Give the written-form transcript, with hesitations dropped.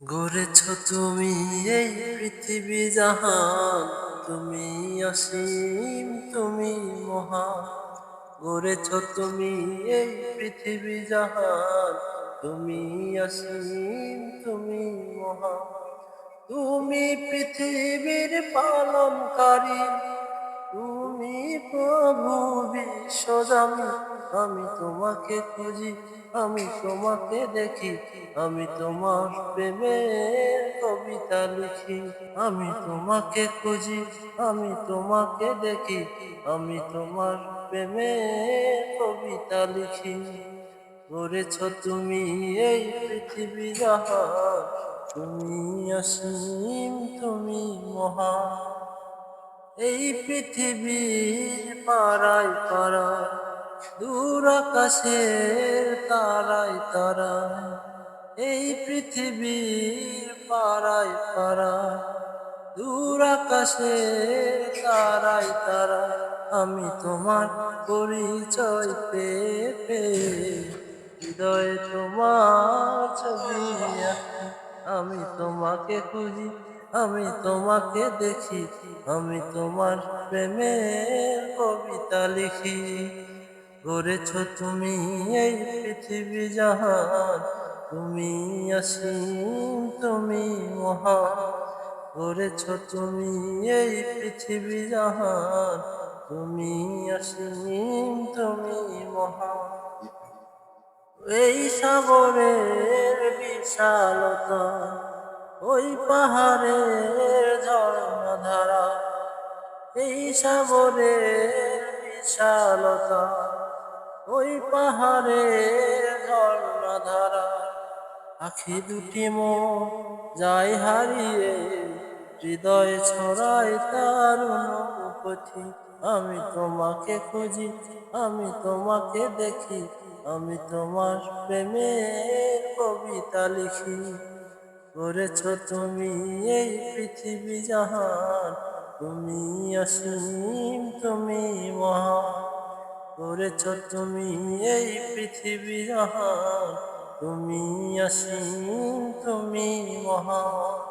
গড়েছ তুমি এই পৃথিবী জাহান, তুমি অসীম, তুমি মহান। গড়েছ তুমি এই পৃথিবী জাহান, তুমি অসীম, তুমি মহান। তুমি পৃথিবীর পালনকারী, তুমি প্রভু বিশ্বজামি। আমি তোমাকে খুঁজি, আমি তোমাকে দেখি, আমি তোমার প্রেমের কবিতা লিখি। আমি তোমাকে খুঁজি, আমি তোমাকে দেখি, আমি তোমার প্রেমের কবিতা লিখি। গড়েছ তুমি এই পৃথিবী জাহান, তুমি অসীম, তুমি মহান। এই পৃথিবীর পাড়ায় পাড়ায়, দূর আকাশের তারায় তারায়, এই পৃথিবীর পাড়ায় পাড়ায়, দূর আকাশের তারায় তারায়, আমি তোমার পরিচয় পেয়ে পেয়ে হৃদয়ে তোমার ছবি আঁকি। আমি তোমাকে খুঁজি, আমি তোমাকে দেখি, আমি তোমার প্রেমের কবিতা লিখি। গড়েছ তুমি এই পৃথিবী জাহান, তুমি অসীম, তুমি মহান। গড়েছ তুমি এই পৃথিবী জাহান, তুমি অসীম, তুমি মহান। এই সাগরের বিশালতা, ওই পাহাড়ের ঝর্ণাধারা, এই সাগরের বিশালতা, ওই পাহাড়ের ঝর্ণাধারা, আখি দুটি মন যায় হারিয়ে, হৃদয়ে ছড়ায় তার অনুভূতি। আমি তোমাকে খুঁজি, আমি তোমাকে দেখি, আমি তোমার প্রেমের কবিতা লিখি। গড়েছ তুমি এই পৃথিবী জাহান, তুমি অসীম, তুমি মহান। গড়েছ তুমি এই পৃথিবী জাহান, তুমি অসীম, তুমি মহান।